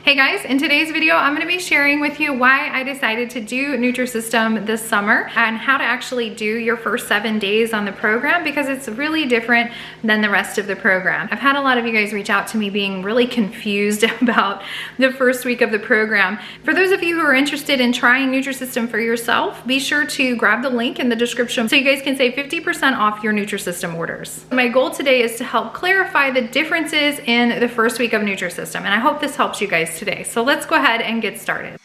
Hey guys, in today's video, I'm gonna be sharing with you why I decided to do Nutrisystem this summer and how to actually do your first 7 days on the program, because it's really different than the rest of the program. I've had a lot of you guys reach out to me being really confused about the first week of the program. For those of you who are interested in trying Nutrisystem for yourself, be sure to grab the link in the description so you guys can save 50% off your Nutrisystem orders. My goal today is to help clarify the differences in the first week of Nutrisystem, and I hope this helps you guys today. So let's go ahead and get started.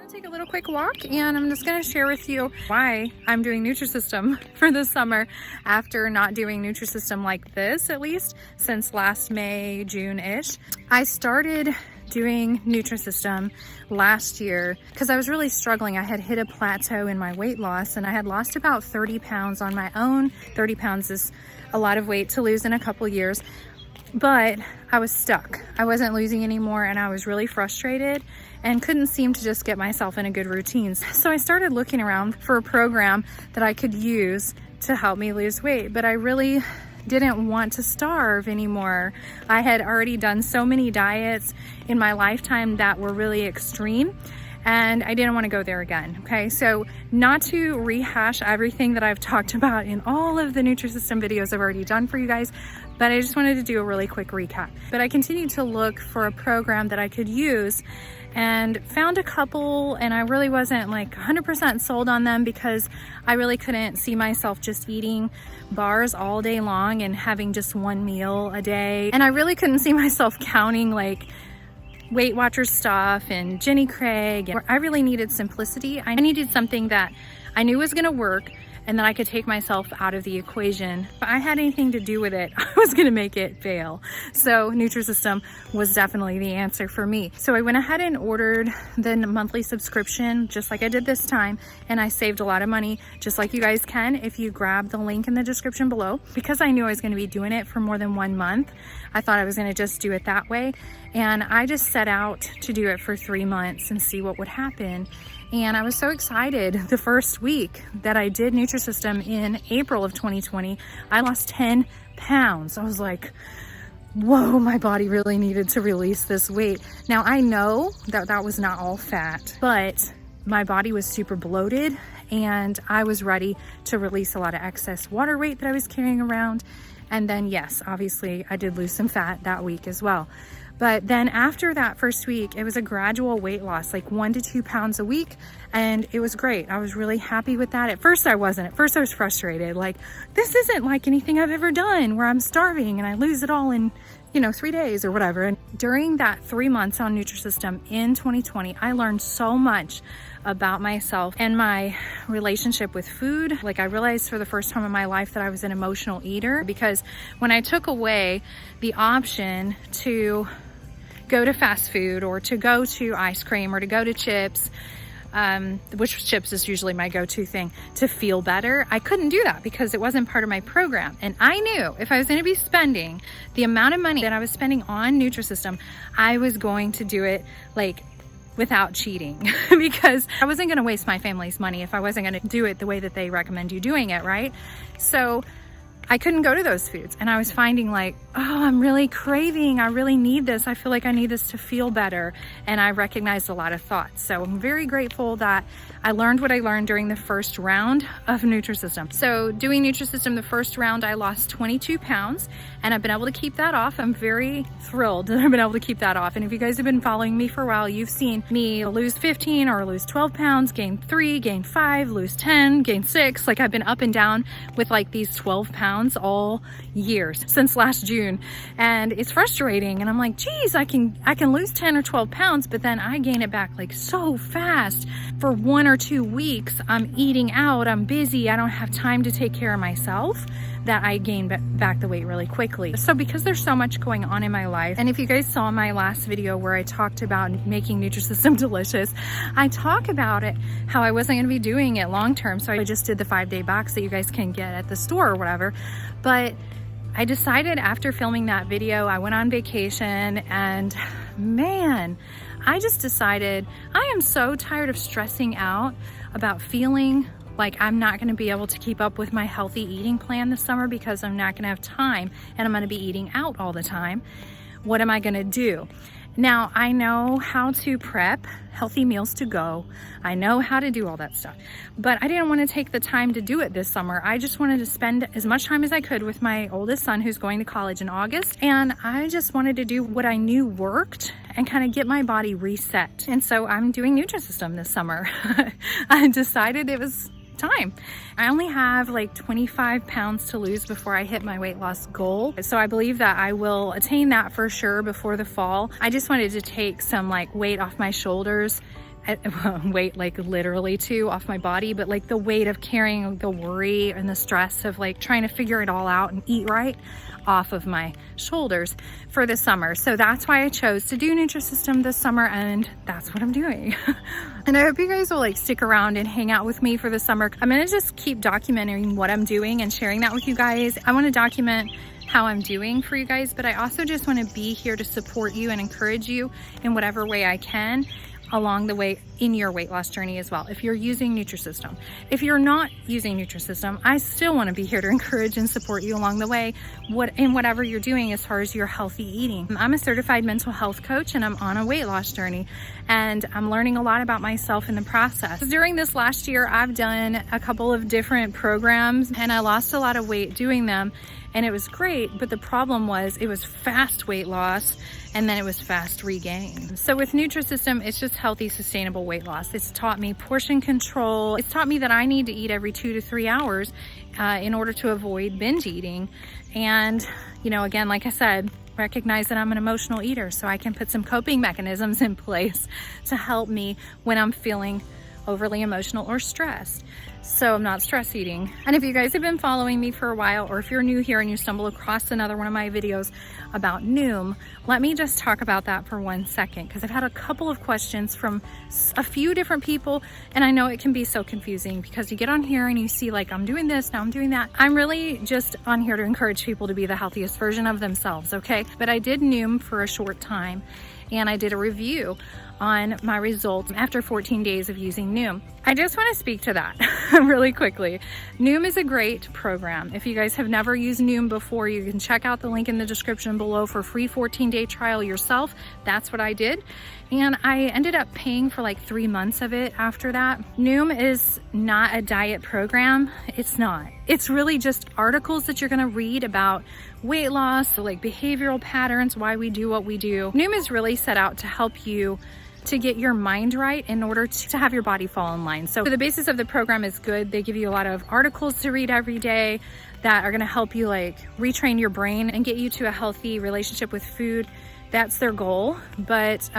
Take a little quick walk, and I'm just going to share with you why I'm doing Nutrisystem for this summer after not doing Nutrisystem like this, at least since last May, June-ish. I started doing Nutrisystem last year because I was really struggling. I had hit a plateau in my weight loss, and I had lost about 30 pounds on my own. 30 pounds is a lot of weight to lose in a couple years, but I was stuck. I wasn't losing anymore, and I was really frustrated and couldn't seem to just get myself in a good routine. So I started looking around for a program that I could use to help me lose weight, but I really didn't want to starve anymore. I had already done so many diets in my lifetime that were really extreme, and I didn't want to go there again, okay? So not to rehash everything that I've talked about in all of the Nutrisystem videos I've already done for you guys, but I just wanted to do a really quick recap. But I continued to look for a program that I could use and found a couple, and I really wasn't like 100% sold on them because I really couldn't see myself just eating bars all day long and having just one meal a day. And I really couldn't see myself counting like Weight Watchers stuff and Jenny Craig. I really needed simplicity. I needed something that I knew was gonna work and that I could take myself out of the equation. If I had anything to do with it, I was gonna make it fail. So Nutrisystem was definitely the answer for me. So I went ahead and ordered the monthly subscription, just like I did this time, and I saved a lot of money, just like you guys can if you grab the link in the description below. Because I knew I was gonna be doing it for more than 1 month, I thought I was gonna just do it that way. And I just set out to do it for 3 months and see what would happen. And I was so excited the first week that I did Nutrisystem in April of 2020, I lost 10 pounds. I was like, whoa, my body really needed to release this weight. Now I know that that was not all fat, but my body was super bloated and I was ready to release a lot of excess water weight that I was carrying around. And then yes, obviously I did lose some fat that week as well. But then after that first week, it was a gradual weight loss, like 1 to 2 pounds a week. And it was great. I was really happy with that. At first I wasn't. At first I was frustrated. Like, this isn't like anything I've ever done where I'm starving and I lose it all in, 3 days or whatever. And during that 3 months on Nutrisystem in 2020, I learned so much about myself and my relationship with food. Like, I realized for the first time in my life that I was an emotional eater, because when I took away the option to go to fast food or to go to ice cream or to go to chips, which chips is usually my go-to thing to feel better, I couldn't do that because it wasn't part of my program. And I knew if I was going to be spending the amount of money that I was spending on Nutrisystem, I was going to do it like without cheating because I wasn't going to waste my family's money if I wasn't going to do it the way that they recommend you doing it, right? So I couldn't go to those foods. And I was finding like, oh, I'm really craving, I really need this. I feel like I need this to feel better. And I recognized a lot of thoughts. So I'm very grateful that I learned what I learned during the first round of Nutrisystem. So doing Nutrisystem, the first round, I lost 22 pounds and I've been able to keep that off. I'm very thrilled that I've been able to keep that off. And if you guys have been following me for a while, you've seen me lose 15 or lose 12 pounds, gain 3, gain 5, lose 10, gain 6. Like I've been up and down with like these 12 pounds all years since last June. And it's frustrating. And I'm like, geez, I can lose 10 or 12 pounds, but then I gain it back like so fast. For 1 or 2 weeks, I'm eating out, I'm busy, I don't have time to take care of myself, that I gain back the weight really quickly. So because there's so much going on in my life, and if you guys saw my last video where I talked about making Nutrisystem delicious, I talk about it, how I wasn't gonna be doing it long term. So I just did the 5-day box that you guys can get at the store or whatever. But I decided after filming that video, I went on vacation and man, I just decided I am so tired of stressing out about feeling like I'm not going to be able to keep up with my healthy eating plan this summer because I'm not going to have time and I'm going to be eating out all the time. What am I going to do? Now, I know how to prep healthy meals to go. I know how to do all that stuff, but I didn't want to take the time to do it this summer. I just wanted to spend as much time as I could with my oldest son who's going to college in August. And I just wanted to do what I knew worked and kind of get my body reset. And so I'm doing Nutrisystem this summer. I decided it was time. I only have like 25 pounds to lose before I hit my weight loss goal. So I believe that I will attain that for sure before the fall. I just wanted to take some like weight off my shoulders, weight like literally too off my body, but like the weight of carrying the worry and the stress of like trying to figure it all out and eat right off of my shoulders for the summer. So that's why I chose to do Nutrisystem this summer, and that's what I'm doing. And I hope you guys will like stick around and hang out with me for the summer. I'm gonna just keep documenting what I'm doing and sharing that with you guys. I want to document how I'm doing for you guys, but I also just want to be here to support you and encourage you in whatever way I can along the way in your weight loss journey as well. If you're using Nutrisystem, if you're not using Nutrisystem, I still want to be here to encourage and support you along the way in whatever you're doing as far as your healthy eating. I'm a certified mental health coach and I'm on a weight loss journey, and I'm learning a lot about myself in the process. During this last year, I've done a couple of different programs and I lost a lot of weight doing them, and it was great, but the problem was it was fast weight loss and then it was fast regain. So with Nutrisystem, it's just healthy, sustainable weight loss. It's taught me portion control. It's taught me that I need to eat every 2 to 3 hours in order to avoid binge eating. And, you know, again, like I said, recognize that I'm an emotional eater, so I can put some coping mechanisms in place to help me when I'm feeling overly emotional or stressed, so I'm not stress eating. And if you guys have been following me for a while, or if you're new here and you stumble across another one of my videos about Noom, let me just talk about that for 1 second, because I've had a couple of questions from a few different people, and I know it can be so confusing because you get on here and you see like, I'm doing this, now I'm doing that. I'm really just on here to encourage people to be the healthiest version of themselves, okay? But I did Noom for a short time, and I did a review on my results after 14 days of using Noom. I just want to speak to that really quickly. Noom is a great program. If you guys have never used Noom before, you can check out the link in the description below for a free 14-day trial yourself. That's what I did. And I ended up paying for like 3 months of it after that. Noom is not a diet program. It's not. It's really just articles that you're going to read about weight loss, like behavioral patterns, why we do what we do. Noom is really set out to help you to get your mind right in order to have your body fall in line. So the basis of the program is good. They give you a lot of articles to read every day that are going to help you like retrain your brain and get you to a healthy relationship with food. That's their goal. But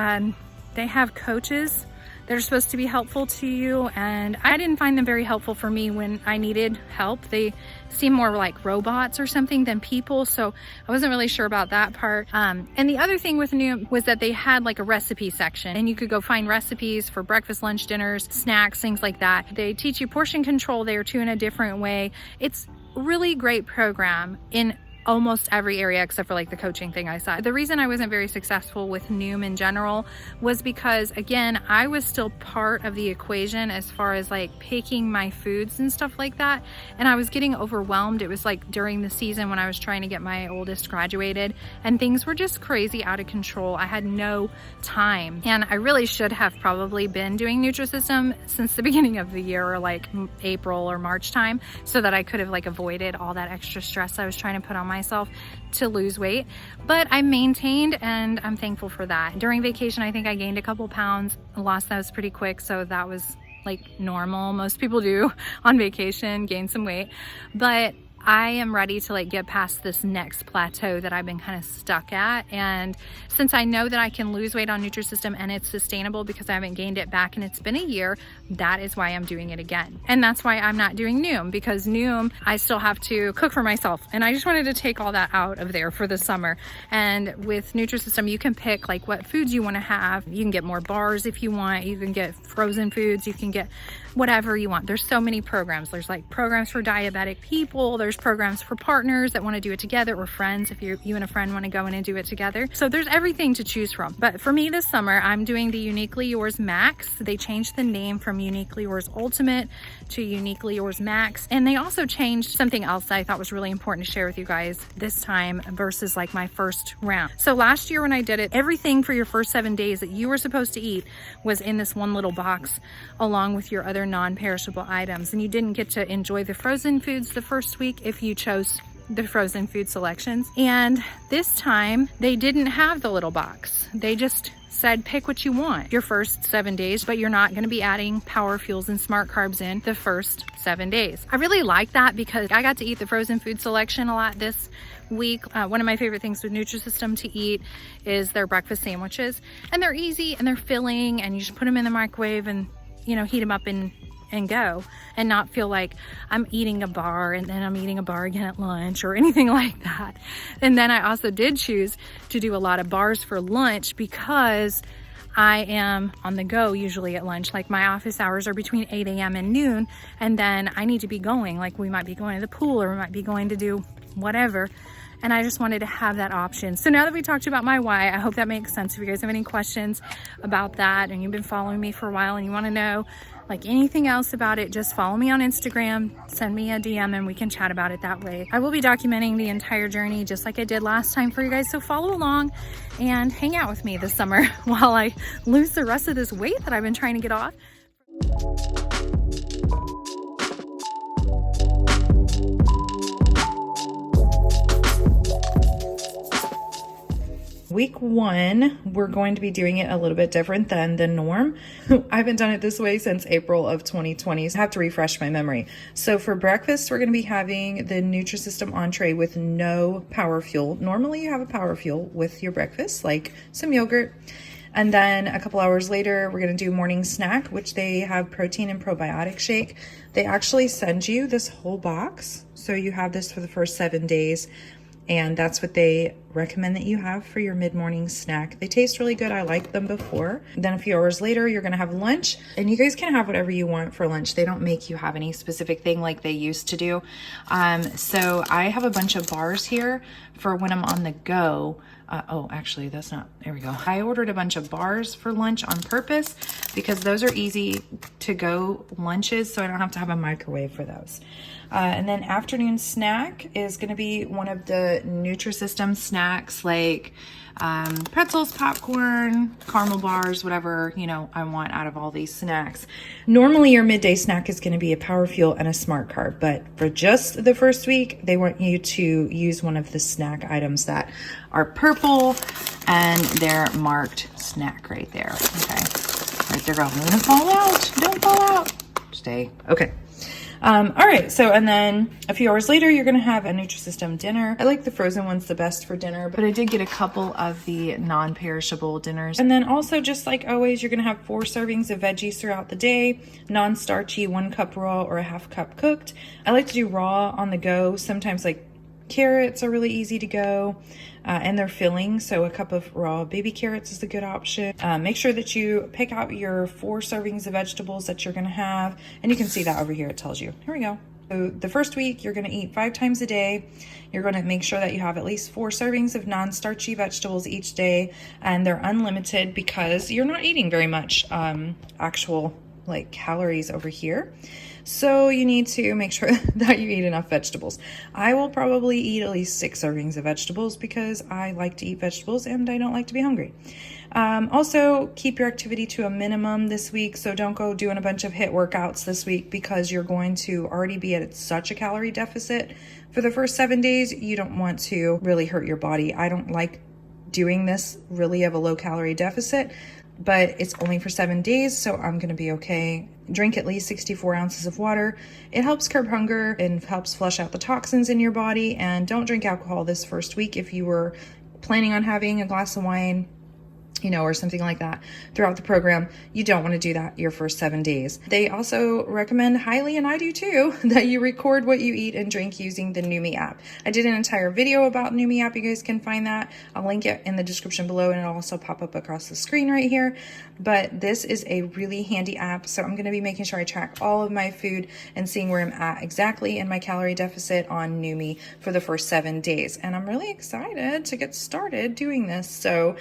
they have coaches that are supposed to be helpful to you, and I didn't find them very helpful for me when I needed help. They seem more like robots or something than people, so I wasn't really sure about that part. And the other thing with Noom was that they had like a recipe section, and you could go find recipes for breakfast, lunch, dinners, snacks, things like that. They teach you portion control there too in a different way. It's a really great program in almost every area except for like the coaching thing I saw. The reason I wasn't very successful with Noom in general was because, again, I was still part of the equation as far as like picking my foods and stuff like that, and I was getting overwhelmed. It was like during the season when I was trying to get my oldest graduated, and things were just crazy out of control. I had no time, and I really should have probably been doing Nutrisystem since the beginning of the year, or like April or March time, so that I could have like avoided all that extra stress I was trying to put on myself to lose weight. But I maintained, and I'm thankful for that. During vacation, I think I gained a couple pounds, lost those pretty quick, so that was like normal. Most people do on vacation, gain some weight. But I am ready to like get past this next plateau that I've been kind of stuck at. And since I know that I can lose weight on Nutrisystem and it's sustainable because I haven't gained it back and it's been a year, that is why I'm doing it again. And that's why I'm not doing Noom, because Noom, I still have to cook for myself. And I just wanted to take all that out of there for the summer. And with Nutrisystem, you can pick like what foods you want to have. You can get more bars if you want. You can get frozen foods. You can get whatever you want. There's so many programs. There's like programs for diabetic people. There's programs for partners that want to do it together, or friends if you and a friend want to go in and do it together. So there's everything to choose from. But for me this summer, I'm doing the Uniquely Yours Max. They changed the name from Uniquely Yours Ultimate to Uniquely Yours Max. And they also changed something else that I thought was really important to share with you guys this time versus like my first round. So last year when I did it, everything for your first 7 days that you were supposed to eat was in this one little box along with your other non-perishable items. And you didn't get to enjoy the frozen foods the first week if you chose the frozen food selections. And this time they didn't have the little box. They just said pick what you want your first 7 days, but you're not going to be adding power fuels and smart carbs in the first 7 days. I really like that because I got to eat the frozen food selection a lot this week. One of my favorite things with Nutrisystem to eat is their breakfast sandwiches, and they're easy and they're filling, and you just put them in the microwave and heat them up and go, and not feel like I'm eating a bar and then I'm eating a bar again at lunch or anything like that. And then I also did choose to do a lot of bars for lunch because I am on the go usually at lunch. Like my office hours are between 8 a.m. and noon, and then I need to be going, like we might be going to the pool or we might be going to do whatever. And I just wanted to have that option. So now that we talked about my why, I hope that makes sense. If you guys have any questions about that and you've been following me for a while and you want to know like anything else about it, just follow me on Instagram, send me a DM, and we can chat about it that way. I will be documenting the entire journey just like I did last time for you guys. So follow along and hang out with me this summer while I lose the rest of this weight that I've been trying to get off. Week 1, we're going to be doing it a little bit different than the norm. I haven't done it this way since April of 2020, so I have to refresh my memory. So for breakfast, we're going to be having the Nutrisystem entree with no power fuel. Normally you have a power fuel with your breakfast, like some yogurt. And then a couple hours later, we're going to do morning snack, which they have protein and probiotic shake. They actually send you this whole box. So you have this for the first 7 days. And that's what they recommend that you have for your mid-morning snack. They taste really good. I liked them before. Then a few hours later, you're going to have lunch, and you guys can have whatever you want for lunch. They don't make you have any specific thing like they used to do. So I have a bunch of bars here for when I'm on the go. Oh, actually, that's not, there we go. I ordered a bunch of bars for lunch on purpose because those are easy to go lunches, so I don't have to have a microwave for those. And then afternoon snack is going to be one of the Nutrisystem snacks, like pretzels, popcorn, caramel bars, whatever, I want out of all these snacks. Normally your midday snack is going to be a power fuel and a smart carb, but for just the first week, they want you to use one of the snack items that are purple and they're marked snack right there. Okay. Right there, girl. I'm going to fall out. Don't fall out. Stay. Okay. All right. So, and then a few hours later, you're going to have a Nutrisystem dinner. I like the frozen ones the best for dinner, but I did get a couple of the non-perishable dinners. And then also, just like always, you're going to have 4 servings of veggies throughout the day, non-starchy, 1 cup raw or a half cup cooked. I like to do raw on the go. Sometimes like carrots are really easy to go. And they're filling, so a cup of raw baby carrots is a good option. Make sure that you pick out your 4 servings of vegetables that you're going to have, and you can see that over here. It tells you. Here we go. So the first week, you're gonna eat 5 times a day. You're gonna make sure that you have at least 4 servings of non-starchy vegetables each day, and they're unlimited because you're not eating very much actual like calories over here. So you need to make sure that you eat enough vegetables. I will probably eat at least 6 servings of vegetables because I like to eat vegetables and I don't like to be hungry. Also, keep your activity to a minimum this week. So don't go doing a bunch of HIIT workouts this week because you're going to already be at such a calorie deficit for the first 7 days. You don't want to really hurt your body. I don't like doing this really of a low calorie deficit, but it's only for 7 days, so I'm gonna be okay. Drink at least 64 ounces of water. It helps curb hunger and helps flush out the toxins in your body. And don't drink alcohol this first week if you were planning on having a glass of wine, you know, or something like that throughout the program. You don't want to do that your first 7 days. They also recommend highly, and I do too, that you record what you eat and drink using the Numi app. I did an entire video about Numi app. You guys can find that. I'll link it in the description below, and it'll also pop up across the screen right here. But this is a really handy app. So I'm going to be making sure I track all of my food and seeing where I'm at exactly in my calorie deficit on Numi for the first 7 days. And I'm really excited to get started doing this. So,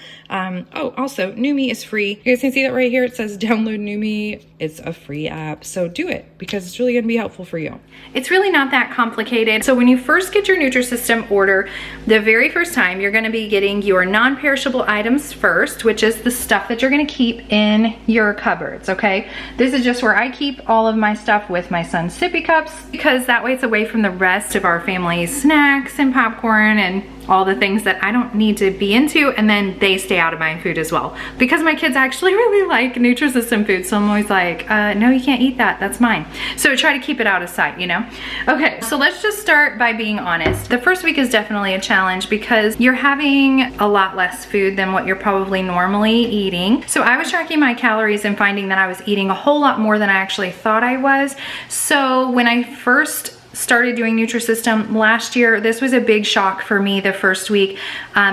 also, Numi is free. You guys can see that right here. It says download Numi. It's a free app. So do it because it's really going to be helpful for you. It's really not that complicated. So when you first get your Nutrisystem order, the very first time, you're going to be getting your non-perishable items first, which is the stuff that you're going to keep in your cupboards, okay? This is just where I keep all of my stuff with my son's sippy cups, because that way it's away from the rest of our family's snacks and popcorn and all the things that I don't need to be into, and then they stay out of my food as well. Because my kids actually really like Nutrisystem food, so I'm always like, no, you can't eat that, that's mine. So try to keep it out of sight, you know? Okay, so let's just start by being honest. The first week is definitely a challenge because you're having a lot less food than what you're probably normally eating. So I was tracking my calories and finding that I was eating a whole lot more than I actually thought I was. So when I first started doing Nutrisystem last year, this was a big shock for me the first week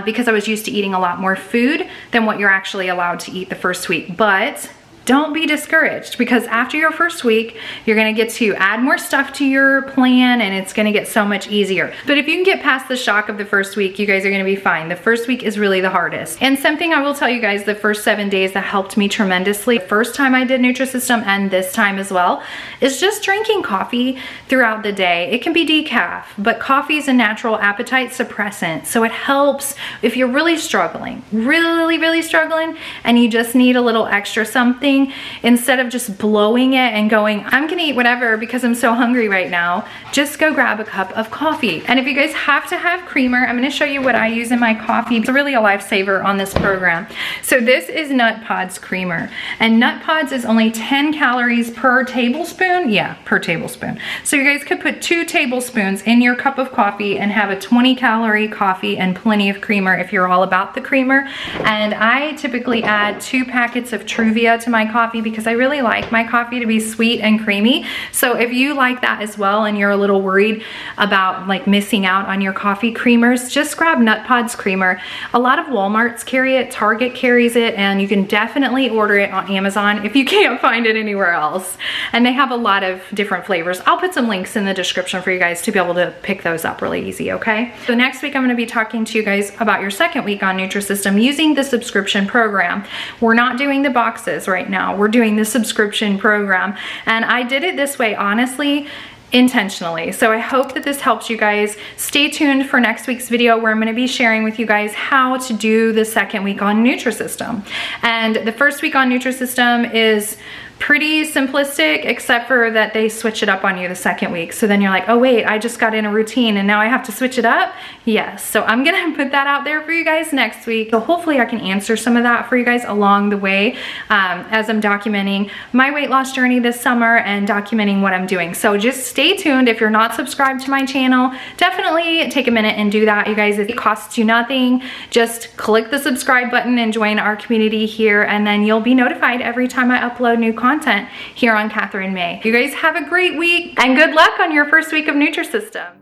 because I was used to eating a lot more food than what you're actually allowed to eat the first week. But don't be discouraged, because after your first week, you're gonna get to add more stuff to your plan and it's gonna get so much easier. But if you can get past the shock of the first week, you guys are gonna be fine. The first week is really the hardest. And something I will tell you guys, the first 7 days that helped me tremendously, the first time I did Nutrisystem and this time as well, is just drinking coffee throughout the day. It can be decaf, but coffee is a natural appetite suppressant. So it helps if you're really struggling, really struggling, and you just need a little extra something. Instead of just blowing it and going, I'm gonna eat whatever because I'm so hungry right now, just go grab a cup of coffee. And if you guys have to have creamer, I'm gonna show you what I use in my coffee. It's really a lifesaver on this program. So this is Nut Pods creamer, and Nut Pods is only 10 calories per tablespoon. Yeah, per tablespoon. So you guys could put 2 tablespoons in your cup of coffee and have a 20-calorie coffee and plenty of creamer if you're all about the creamer. And I typically add 2 packets of Truvia to my coffee because I really like my coffee to be sweet and creamy. So if you like that as well and you're a little worried about like missing out on your coffee creamers, just grab Nut Pods creamer. A lot of Walmarts carry it, Target carries it, and you can definitely order it on Amazon if you can't find it anywhere else. And they have a lot of different flavors. I'll put some links in the description for you guys to be able to pick those up really easy, okay? So next week I'm gonna be talking to you guys about your second week on Nutrisystem using the subscription program. We're not doing the boxes right now. We're doing the subscription program, and I did it this way honestly, intentionally. So I hope that this helps you guys. Stay tuned for next week's video where I'm going to be sharing with you guys how to do the second week on Nutrisystem. And the first week on Nutrisystem is pretty simplistic, except for that they switch it up on you the second week. So then you're like, oh wait, I just got in a routine and now I have to switch it up? Yes, so I'm gonna put that out there for you guys next week. So hopefully I can answer some of that for you guys along the way as I'm documenting my weight loss journey this summer and documenting what I'm doing. So just stay tuned. If you're not subscribed to my channel, definitely take a minute and do that, you guys. It costs you nothing. Just click the subscribe button and join our community here, and then you'll be notified every time I upload new content here on Kathryn May. You guys have a great week and good luck on your first week of Nutrisystem.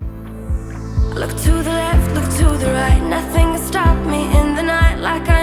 Look to the left, look to the right, nothing can stop me in the night like I